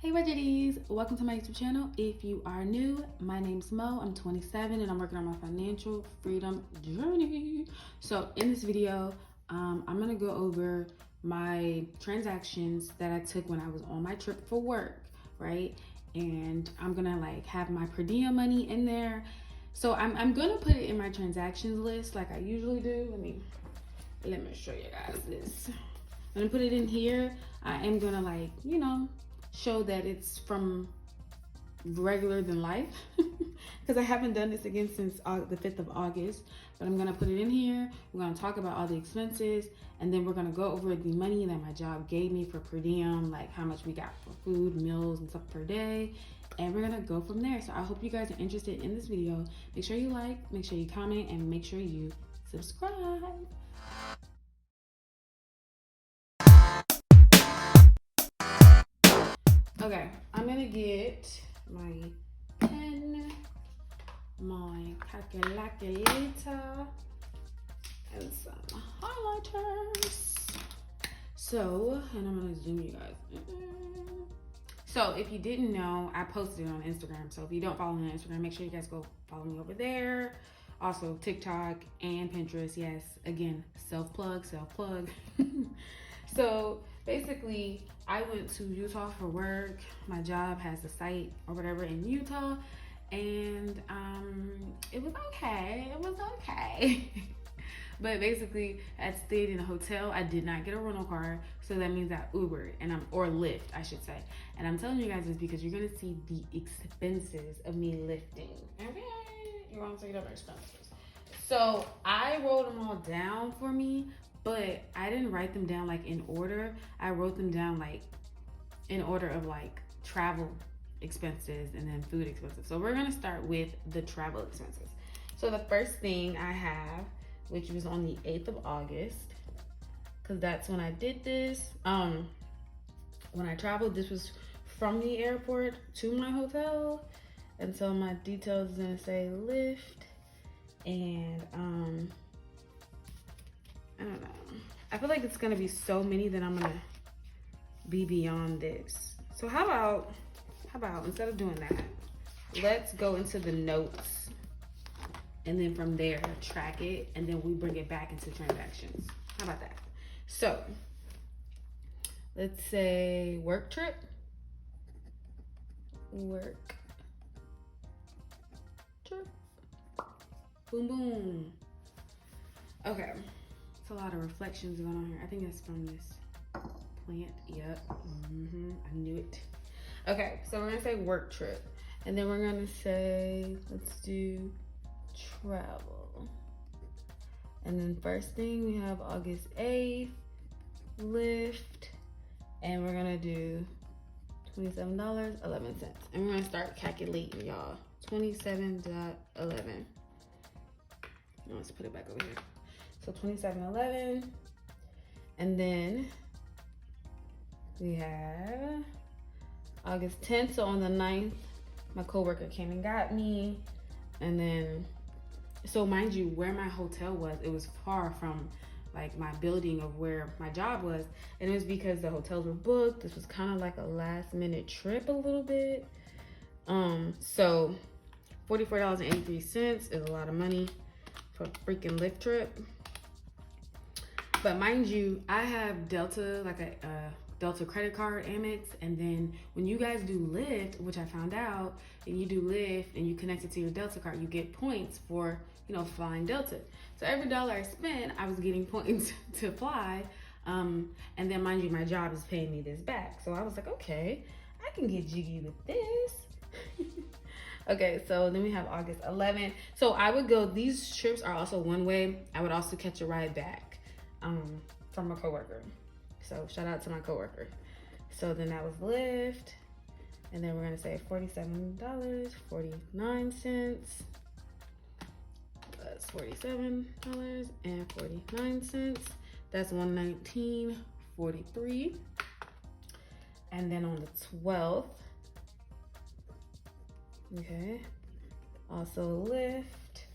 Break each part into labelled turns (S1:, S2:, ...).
S1: Hey buddies, welcome to my YouTube channel. If you are new, my name's Mo. I'm 27 and I'm working on my financial freedom journey. So in this video, I'm gonna go over my transactions that I took when I was on my trip for work, right? And I'm gonna have my per diem money in there. So I'm gonna put it in my transactions list like I usually do. Let me show you guys this. I'm gonna put it in here. I am gonna show that it's from regular than life because I haven't done this again since the 5th of August, but I'm gonna put it in here. We're gonna talk about all the expenses, and then we're gonna go over the money that my job gave me for per diem, like how much we got for food, meals, and stuff per day, and we're gonna go from there. So I hope you guys are interested in this video. Make sure you like, make sure you comment, and make sure you subscribe. Okay, I'm gonna get my pen, my calculator, and some highlighters. So, and I'm gonna zoom you guys. So, if you didn't know, I posted it on Instagram. So, if you don't follow me on Instagram, make sure you guys go follow me over there. Also, TikTok and Pinterest. Yes, again, self-plug. So, basically, I went to Utah for work. My job has a site or whatever in Utah, and it was okay. But basically, I stayed in a hotel. I did not get a rental car, so that means I Ubered or Lyft, I should say. And I'm telling you guys this because you're gonna see the expenses of me lifting. Okay, you're gonna see the expenses. So I wrote them all down for me. But I didn't write them down in order. I wrote them down in order of travel expenses and then food expenses. So we're gonna start with the travel expenses. So the first thing I have, which was on the 8th of August, because that's when I did this. When I traveled, this was from the airport to my hotel. And so my details is gonna say Lyft and I don't know. I feel like it's gonna be so many that I'm gonna be beyond this. So how about instead of doing that, let's go into the notes and then from there track it and then we bring it back into transactions. How about that? So let's say work trip. Boom boom. Okay. A lot of reflections going on here. I think that's from this plant. Yep. I knew it. Okay, so we're gonna say work trip, and then we're gonna say let's do travel. And then first thing we have August 8th, Lyft, and we're gonna do $27.11, and we're gonna start calculating, y'all. 27.11. Let's put it back over here. So 27.11, and then we have August 10th. So on the 9th, my coworker came and got me, and then, so mind you, where my hotel was, it was far from my building of where my job was, and it was because the hotels were booked. This was kind of like a last minute trip a little bit. So $44.83 is a lot of money for a freaking Lyft trip. But mind you, I have Delta, a Delta credit card, Amex, and then when you guys do Lyft, which I found out, and you do Lyft and you connect it to your Delta card, you get points for, flying Delta. So every dollar I spent, I was getting points to fly. And then mind you, my job is paying me this back. So I was like, okay, I can get jiggy with this. Okay, so then we have August 11th. So I would go, these trips are also one way. I would also catch a ride back from a coworker. So shout out to my coworker. So then that was Lyft, and then we're gonna say $47.49. That's $47.49. That's $119.43. And then on the 12th, okay, also Lyft,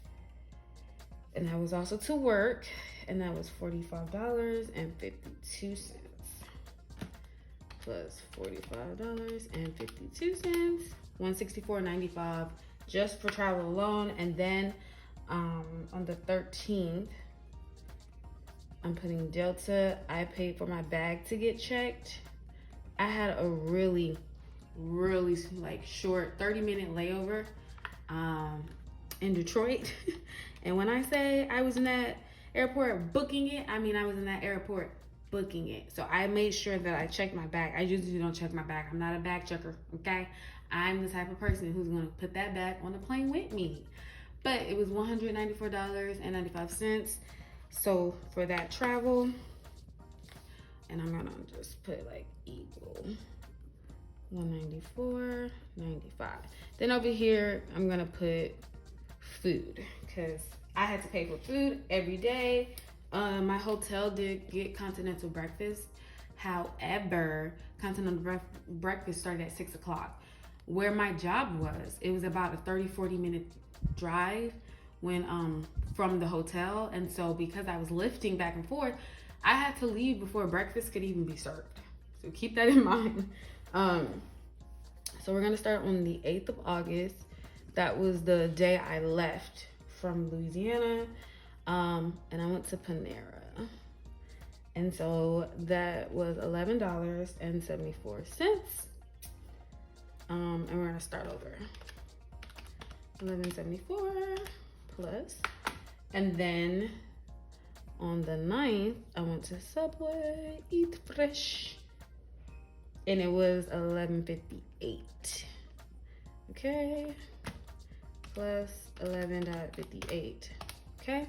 S1: and that was also to work, and that was $45.52. plus $45.52, $164.95 just for travel alone. And then on the 13th, I'm putting Delta. I paid for my bag to get checked. I had a really like short 30-minute layover in Detroit. And when I say I was in that airport booking it, I mean I was in that airport booking it. So I made sure that I checked my bag. I usually don't check my bag. I'm not a bag checker, okay? I'm the type of person who's gonna put that bag on the plane with me. But it was $194.95. So for that travel, and I'm gonna just put like equal $194.95. Then over here, I'm gonna put food, because I had to pay for food every day. My hotel did get continental breakfast. However, continental breakfast started at 6 o'clock. Where my job was, it was about a 30-40 minute drive from the hotel. And so because I was lifting back and forth, I had to leave before breakfast could even be served. So keep that in mind. So we're gonna start on the 8th of August. That was the day I left from Louisiana. And I went to Panera. And so that was $11.74. And we're gonna start over. $11.74 plus. And then on the 9th, I went to Subway, eat fresh. And it was $11.58. Okay. Plus $11.58. Okay.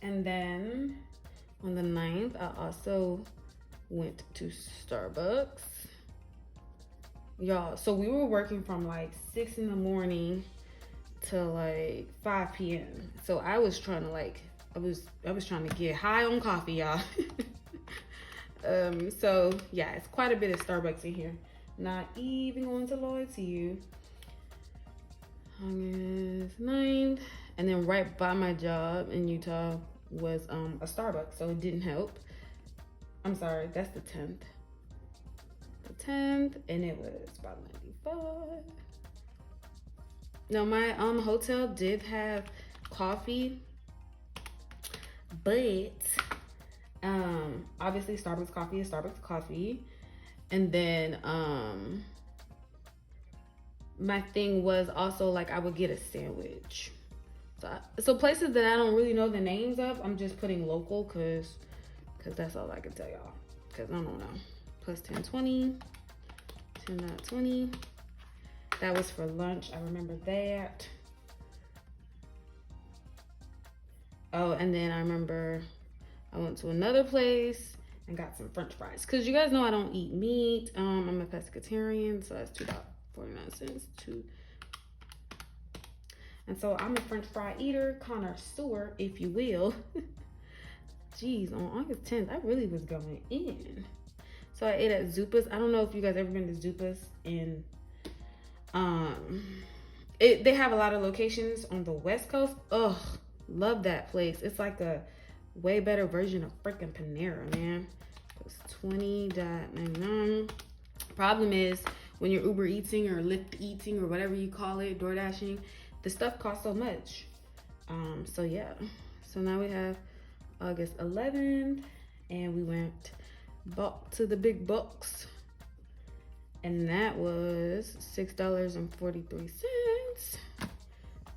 S1: And then on the 9th, I also went to Starbucks. Y'all, so we were working from like 6 in the morning to like 5 p.m. So I was trying to like, I was trying to get high on coffee, y'all. So yeah, it's quite a bit of Starbucks in here. Not even going to lie to you. August 9th. And then right by my job in Utah was a Starbucks, so it didn't help. I'm sorry, that's the 10th. The 10th, and it was about 95. Now my hotel did have coffee, but obviously Starbucks coffee is Starbucks coffee. And then my thing was also like I would get a sandwich. So places that I don't really know the names of, I'm just putting local because that's all I can tell y'all, because I don't know. Plus 10.20, 10.20. That was for lunch. I remember that. Oh, and then I remember I went to another place and got some French fries. Because you guys know I don't eat meat. I'm a pescatarian, so that's $2.49. And so I'm a French fry eater, connoisseur, if you will. Jeez, on August 10th, I really was going in. So I ate at Zupa's. I don't know if you guys ever been to Zupa's in, they have a lot of locations on the West Coast. Ugh, love that place. It's like a way better version of freaking Panera, man. It's $20.99. Problem is, when you're Uber eating or Lyft eating or whatever you call it, door dashing, the stuff costs so much. So yeah. So now we have August 11th, and we went back to the big box, and that was $6.43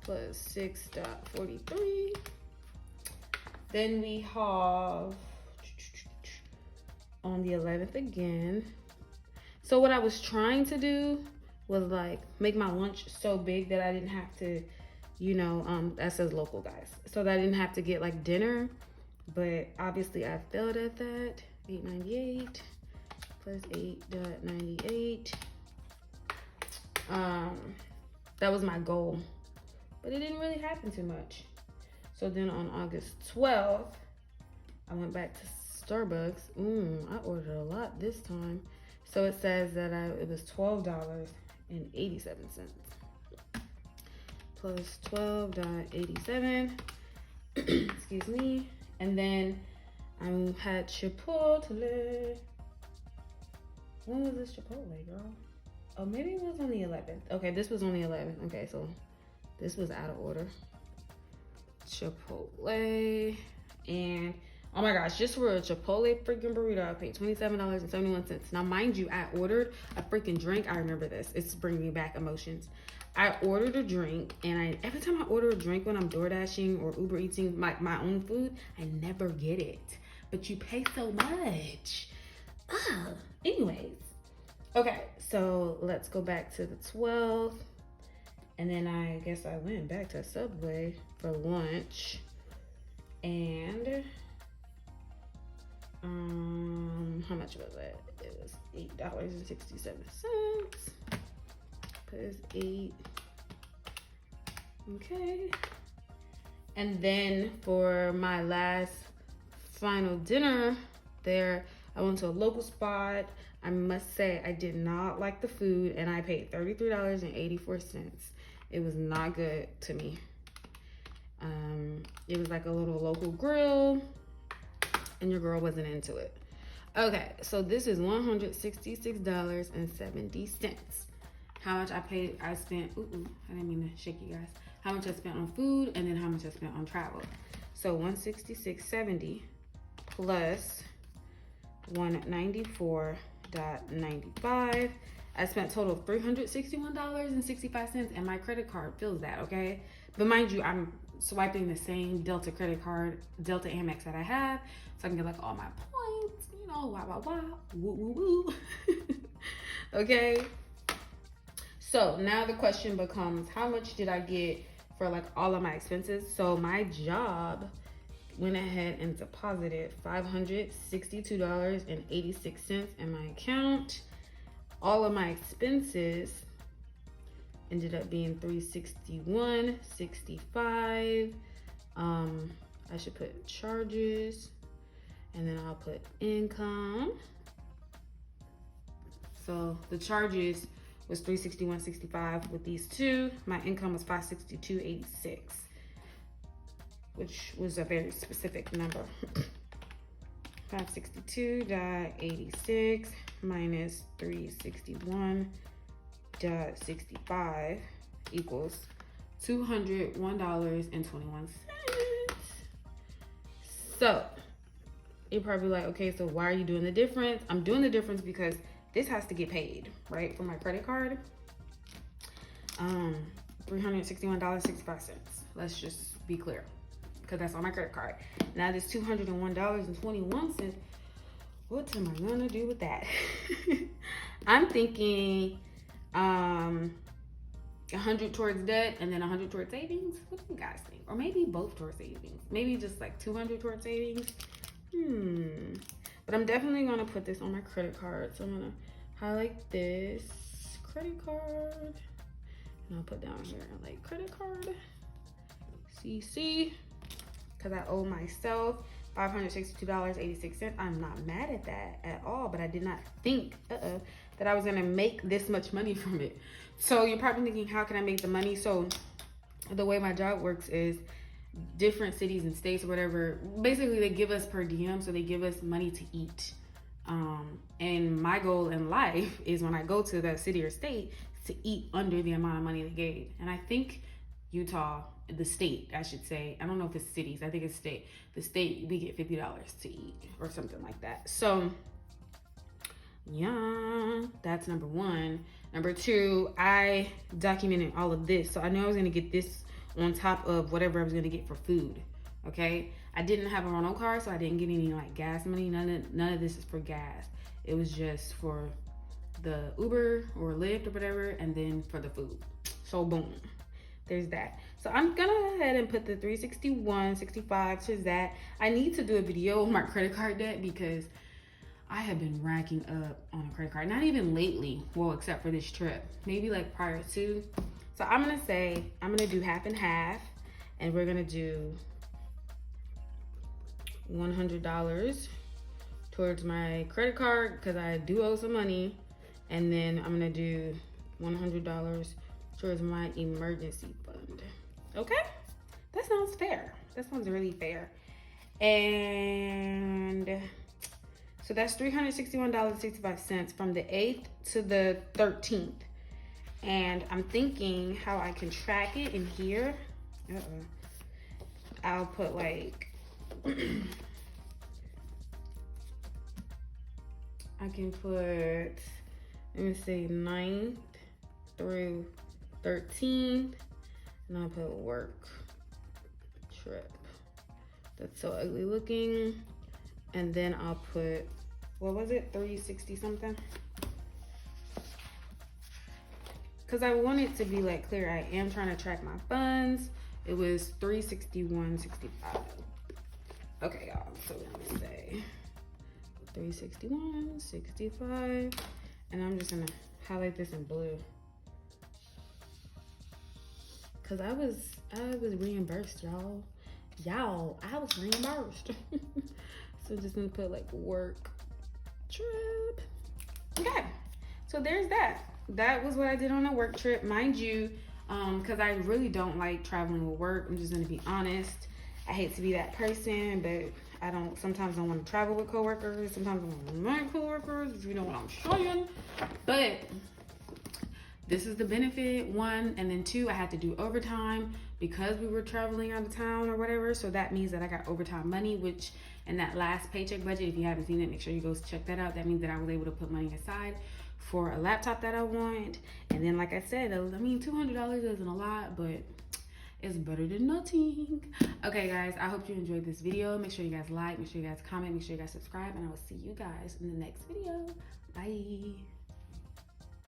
S1: plus 6.43. Then we have on the 11th again. So what I was trying to do was like make my lunch so big that I didn't have to, you know, that says local, guys, so that I didn't have to get like dinner. But obviously I failed at that. $8.98 plus 8.98. That was my goal, but it didn't really happen too much. So then on August 12th, I went back to Starbucks. I ordered a lot this time. So it says that it was $12.87 plus 12.87. Excuse me. And then I had Chipotle. When was this Chipotle, girl? Oh, maybe it was on the 11th. Okay, this was on the 11th. Okay, so this was out of order. Chipotle. And oh my gosh, just for a Chipotle freaking burrito, I paid $27.71. Now, mind you, I ordered a freaking drink. I remember this. It's bringing me back emotions. I ordered a drink, and every time I order a drink when I'm door dashing or Uber eating my own food, I never get it. But you pay so much. Anyways. Okay, so let's go back to the 12th. And then I guess I went back to Subway for lunch. And how much was it? It was $8.67. Plus 8. Okay. And then for my last final dinner there, I went to a local spot. I must say I did not like the food, and I paid $33.84. It was not good to me. It was like a little local grill, and your girl wasn't into it. Okay, so this is $166.70. How much I paid, I spent, I didn't mean to shake you guys. How much I spent on food, and then how much I spent on travel. So $166.70 plus $194.95. I spent total of $361.65, and my credit card fills that, okay? But mind you, I'm swiping the same Delta credit card, Delta Amex that I have, so I can get like all my points, you know, woo, woo, woo. Okay? So now the question becomes, how much did I get for like all of my expenses? So my job went ahead and deposited $562.86 in my account. All of my expenses ended up being $361.65. I should put charges, and then I'll put income. So the charges was $361.65 with these two. My income was $562.86, which was a very specific number. 562.86 minus 361.65 equals $201.21. So you're probably like, okay, so why are you doing the difference? I'm doing the difference because this has to get paid, right, for my credit card. $361.65. Let's just be clear, because that's on my credit card. Now this $201.21, what am I gonna do with that? I'm thinking 100 towards debt and then 100 towards savings. What do you guys think? Or maybe both towards savings. Maybe just like 200 towards savings. But I'm definitely gonna put this on my credit card. So I'm gonna highlight this credit card, and I'll put down here like credit card CC, because I owe myself $562.86. I'm not mad at that at all, but I did not think that I was gonna make this much money from it. So you're probably thinking, how can I make the money? So the way my job works is different cities and states or whatever, basically they give us per diem, so they give us money to eat. And my goal in life is when I go to that city or state to eat under the amount of money they gave. And I think Utah, the state, I should say, I don't know if it's cities, I think it's state. The state, we get $50 to eat or something like that. So yeah, that's number one. Number two, I documented all of this, so I knew I was gonna get this on top of whatever I was gonna get for food. Okay, I didn't have a rental car, so I didn't get any like gas money. None of this is for gas. It was just for the Uber or Lyft or whatever, and then for the food. So boom, there's that. So I'm gonna go ahead and put the $361.65 to that. I need to do a video on my credit card debt because I have been racking up on a credit card. Not even lately, well, except for this trip. Maybe like prior to. So I'm gonna say, I'm gonna do half and half, and we're gonna do $100 towards my credit card because I do owe some money, and then I'm gonna do $100 towards my emergency fund. Okay, that sounds fair. That sounds really fair. And so So that's $361.65 from the 8th to the 13th. And I'm thinking how I can track it in here. I'll put like, I can put, let me see, 9th through 13th. And I'll put work trip. That's so ugly looking. And then I'll put, what was it, 360 something? Because I want it to be like clear. I am trying to track my funds. It was 361.65. Okay, y'all. So let me say 361.65, and I'm just gonna highlight this in blue. Cause I was reimbursed, y'all. I was reimbursed. So just gonna put like work trip. Okay, so there's that. That was what I did on a work trip, mind you. Cause I really don't like traveling with work. I'm just gonna be honest. I hate to be that person, but sometimes I want to travel with coworkers. Sometimes I want to remind coworkers, if you know what I'm saying. But this is the benefit, one. And then two, I had to do overtime because we were traveling out of town or whatever. So that means that I got overtime money, which in that last paycheck budget, if you haven't seen it, make sure you go check that out. That means that I was able to put money aside for a laptop that I want. And then, like I said, $200 isn't a lot, but it's better than nothing. Okay, guys, I hope you enjoyed this video. Make sure you guys like, make sure you guys comment, make sure you guys subscribe, and I will see you guys in the next video. Bye.